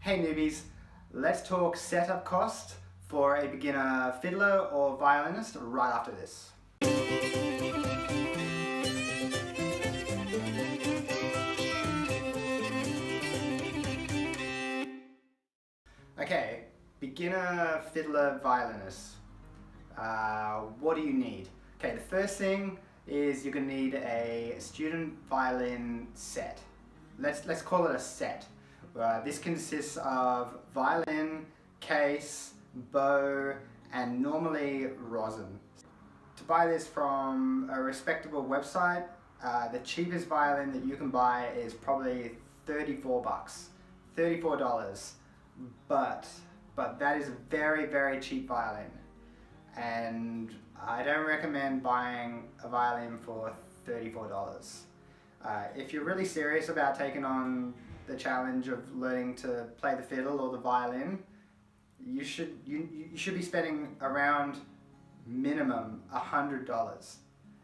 Hey newbies, let's talk setup cost for a beginner fiddler or violinist right after this. Okay, beginner fiddler violinist. What do you need? Okay, the first thing is you're gonna need a student violin set. Let's call it a set. This consists of violin, case, bow, and normally rosin. To buy this from a respectable website, the cheapest violin that you can buy is probably 34 bucks, $34. But that is a very, very cheap violin. And I don't recommend buying a violin for $34. If you're really serious about taking on the challenge of learning to play the fiddle or the violin, you should be spending around minimum $100.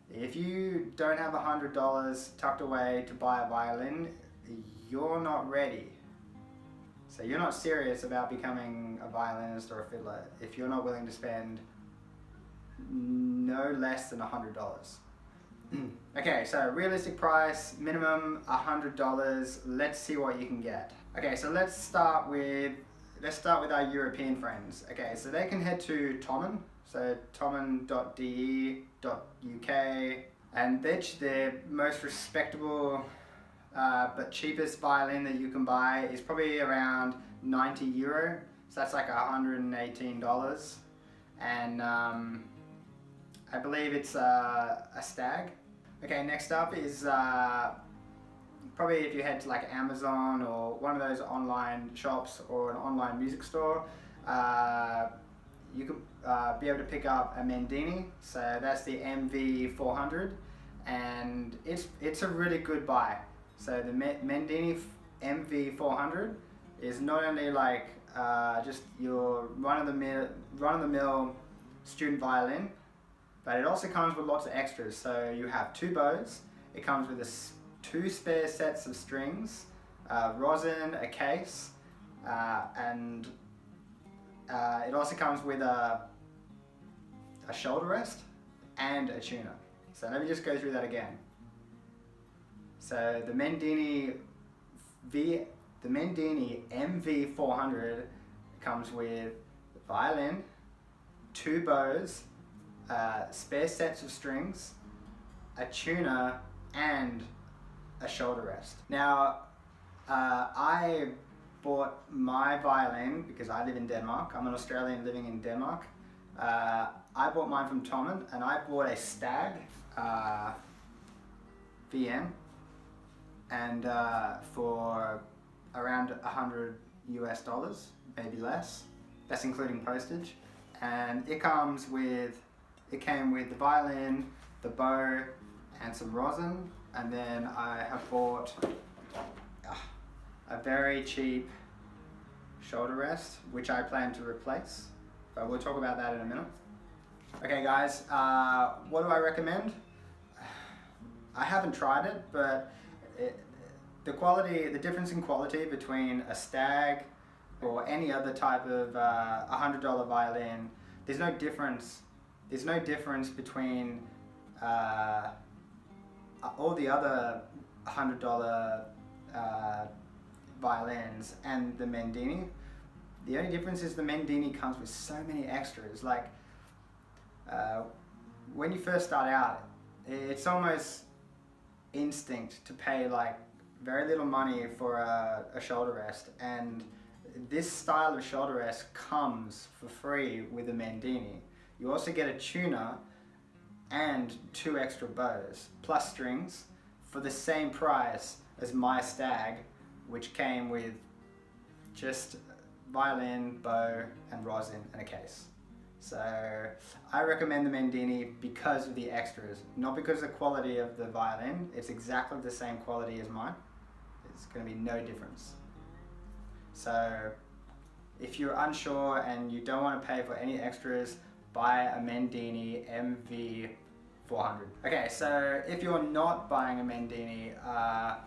If you don't have $100 tucked away to buy a violin, you're not ready. So you're not serious about becoming a violinist or a fiddler if you're not willing to spend no less than $100. Okay, so realistic price, minimum $100. Let's see what you can get. Okay, so let's start with our European friends. Okay, so they can head to Tommen, so tommen.de.uk, and their most respectable but cheapest violin that you can buy is probably around €90, so that's like $118, and I believe it's a Stag. Okay, next up is probably if you head to like Amazon or one of those online shops or an online music store, you could be able to pick up a Mendini. So that's the MV400, and it's a really good buy. So the Mendini MV400 is not only like just your run-of-the-mill student violin, but it also comes with lots of extras. So you have 2 bows, it comes with 2 spare sets of strings, rosin, a case, and it also comes with a shoulder rest and a tuner. So let me just go through that again. So the Mendini MV400 comes with the violin, 2 bows, spare sets of strings, a tuner, and a shoulder rest. Now, I bought my violin because I live in Denmark. I'm an Australian living in Denmark. I bought mine from Tommen, and I bought a Stag VM, and for around $100 US, maybe less. That's including postage, and it came with the violin, the bow, and some rosin. And then I have bought a very cheap shoulder rest, which I plan to replace, but we'll talk about that in a minute. Okay guys, what do I recommend? I haven't tried it, but the difference in quality between a Stag or any other type of $100 violin, there's no difference between all the other $100 violins and the Mendini. The only difference is the Mendini comes with so many extras. Like when you first start out, it's almost instinct to pay like very little money for a shoulder rest, and this style of shoulder rest comes for free with the Mendini. You also get a tuner and 2 extra bows plus strings for the same price as my Stag, which came with just violin, bow, and rosin, and a case. So I recommend the Mendini because of the extras, not because of the quality of the violin. It's exactly the same quality as mine. There's going to be no difference. So if you're unsure and you don't want to pay for any extras, buy a Mendini MV400. Okay, so if you're not buying a Mendini, I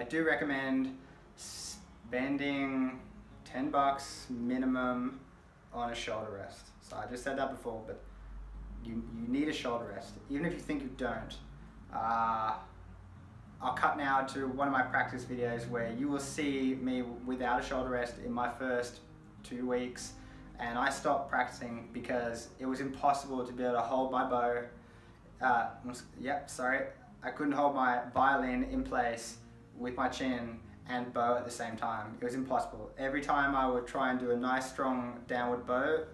do recommend spending $10 minimum on a shoulder rest. So I just said that before, but you need a shoulder rest. Even if you think you don't, I'll cut now to one of my practice videos where you will see me without a shoulder rest in my first 2 weeks, and I stopped practicing because it was impossible to be able to hold my bow. I couldn't hold my violin in place with my chin and bow at the same time. It was impossible. Every time I would try and do a nice strong downward bow,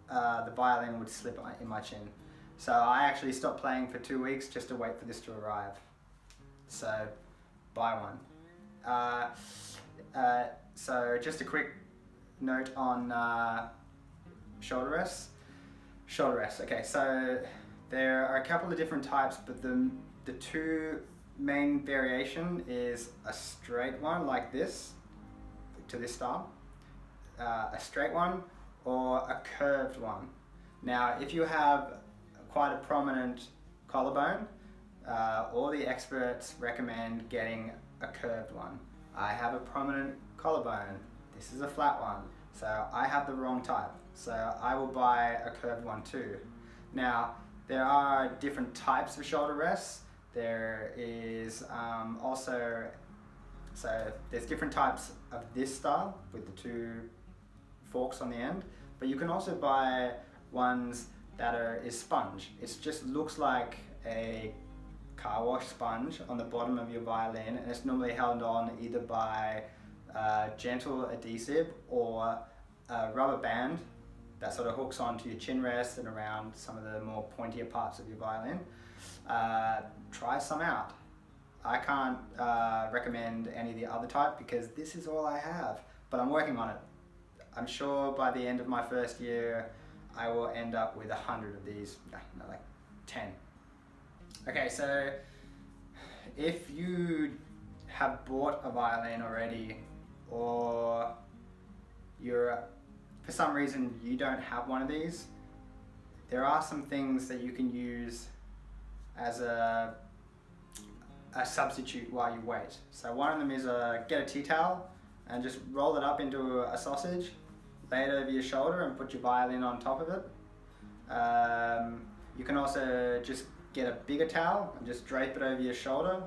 the violin would slip in my chin. So I actually stopped playing for 2 weeks just to wait for this to arrive. So buy one. So just a quick note on shoulder rests. Shoulder rests. Okay, so there are a couple of different types, but the two main variation is a straight one like this, to this style, a straight one, or a curved one. Now, if you have quite a prominent collarbone, all the experts recommend getting a curved one. I have a prominent collarbone. This is a flat one, so I have the wrong type. So I will buy a curved one too. Now, there are different types of shoulder rests. There is there's different types of this style with the two forks on the end, but you can also buy ones that is sponge. It just looks like a car wash sponge on the bottom of your violin, and it's normally held on either by gentle adhesive or a rubber band that sort of hooks onto your chin rest and around some of the more pointier parts of your violin. Try some out. I can't recommend any of the other type because this is all I have, but I'm working on it. I'm sure by the end of my first year I will end up with 100 of these, no, like 10. Okay, so if you have bought a violin already, or for some reason you don't have one of these, there are some things that you can use as a substitute while you wait. So one of them is get a tea towel and just roll it up into a sausage, lay it over your shoulder and put your violin on top of it. You can also just get a bigger towel and just drape it over your shoulder.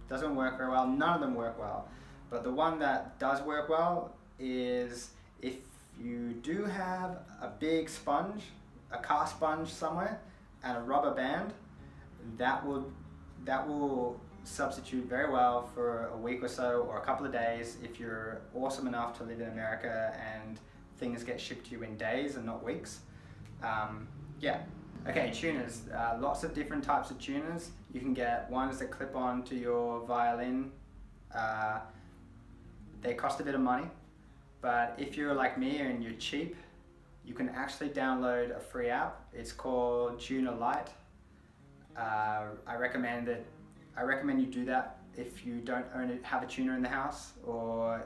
Doesn't work very well, none of them work well. But the one that does work well is if you do have a big sponge, a car sponge somewhere, and a rubber band, that will substitute very well for a week or so or a couple of days if you're awesome enough to live in America and things get shipped to you in days and not weeks. Okay, tuners. Lots of different types of tuners. You can get ones that clip on to your violin. They cost a bit of money, but if you're like me and you're cheap, you can actually download a free app. It's called Tuner Lite. I recommend you do that if you don't have a tuner in the house, or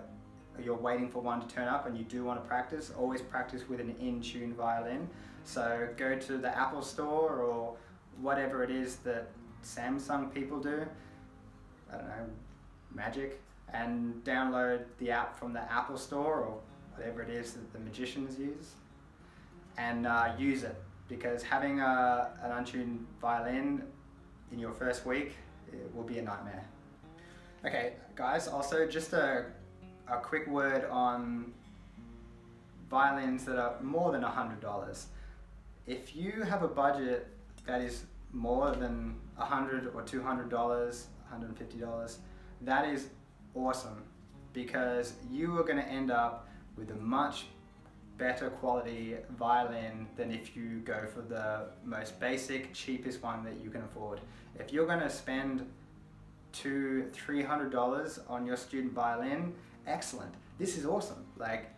you're waiting for one to turn up and you do want to practice. Always practice with an in-tune violin. So go to the Apple Store or whatever it is that Samsung people do, I don't know, Magic, and download the app from the Apple Store or whatever it is that the magicians use, and use it, because having an untuned violin in your first week, it will be a nightmare. Okay guys, also just a quick word on violins that are more than $100. If you have a budget that is more than $100 or $200, $150, that is awesome, because you are going to end up with a much better quality violin than if you go for the most basic, cheapest one that you can afford. If you're going to spend $200-300 on your student violin, excellent. This is awesome. Like,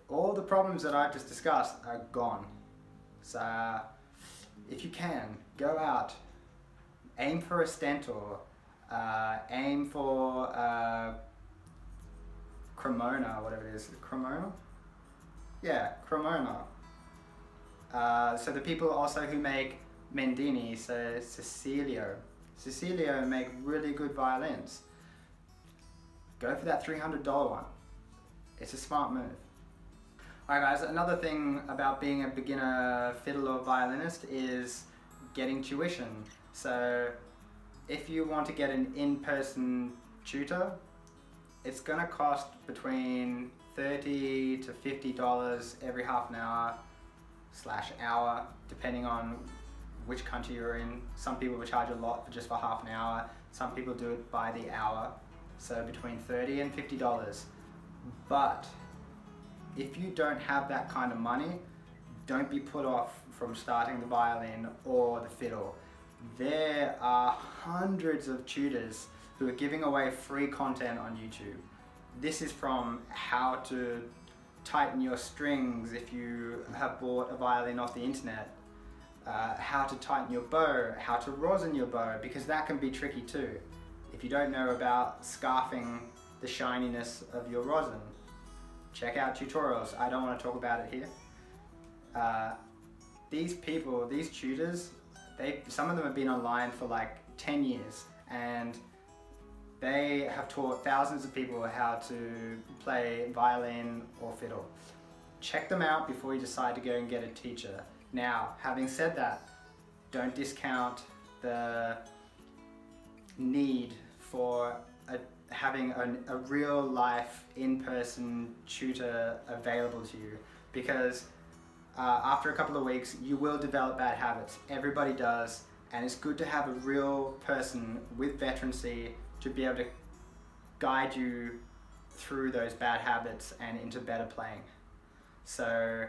all the problems that I've just discussed are gone. So if you can, go out, aim for a stentor, aim for Cremona, whatever it is. Cremona? Yeah, Cremona. So the people also who make Mendini, so Cecilio make really good violins. Go for that $300 one. It's a smart move. Alright guys, another thing about being a beginner fiddle or violinist is getting tuition. So if you want to get an in-person tutor, it's going to cost between $30 to $50 every half an hour/hour, depending on which country you're in. Some people will charge a lot for just for half an hour. Some people do it by the hour, so between $30 and $50. But if you don't have that kind of money, don't be put off from starting the violin or the fiddle. There are hundreds of tutors who are giving away free content on YouTube. This is from how to tighten your strings if you have bought a violin off the internet, how to tighten your bow, how to rosin your bow, because that can be tricky too. If you don't know about scarfing the shininess of your rosin, check out tutorials. I don't want to talk about it here. These people, these tutors, some of them have been online for like 10 years and they have taught thousands of people how to play violin or fiddle. Check them out before you decide to go and get a teacher. Now, having said that, don't discount the need for having a real life in-person tutor available to you, because after a couple of weeks you will develop bad habits. Everybody does, and it's good to have a real person with veterancy to be able to guide you through those bad habits and into better playing. So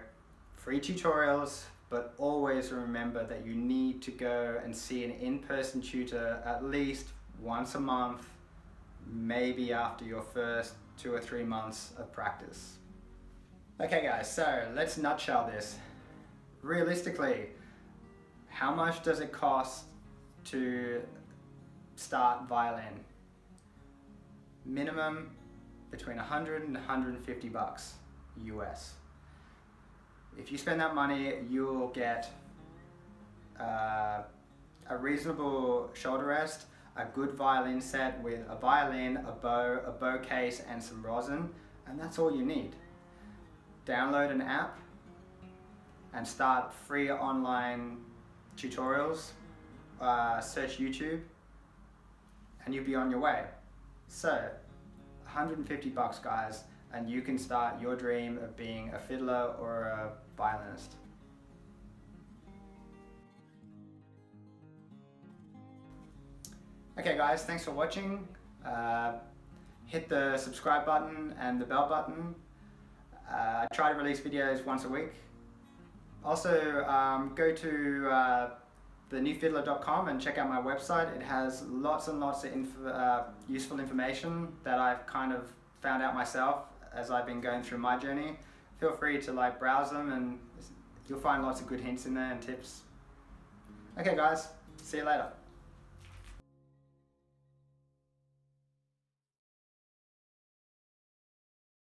free tutorials, but always remember that you need to go and see an in-person tutor at least once a month, maybe after your first 2 or 3 months of practice. Okay guys, so let's nutshell this. Realistically, how much does it cost to start violin? Minimum between 100 and 150 bucks US. If you spend that money, you'll get a reasonable shoulder rest, a good violin set with a violin, a bow case and some rosin, and that's all you need. Download an app and start free online tutorials, search YouTube, and you'll be on your way. So 150 bucks guys, and you can start your dream of being a fiddler or a violinist. Okay guys, thanks for watching. Hit the subscribe button and the bell button. I try to release videos once a week. Also, go to thenewfiddler.com and check out my website. It has lots and lots of useful information that I've kind of found out myself as I've been going through my journey. Feel free to browse them, and you'll find lots of good hints in there and tips. Okay guys, see you later.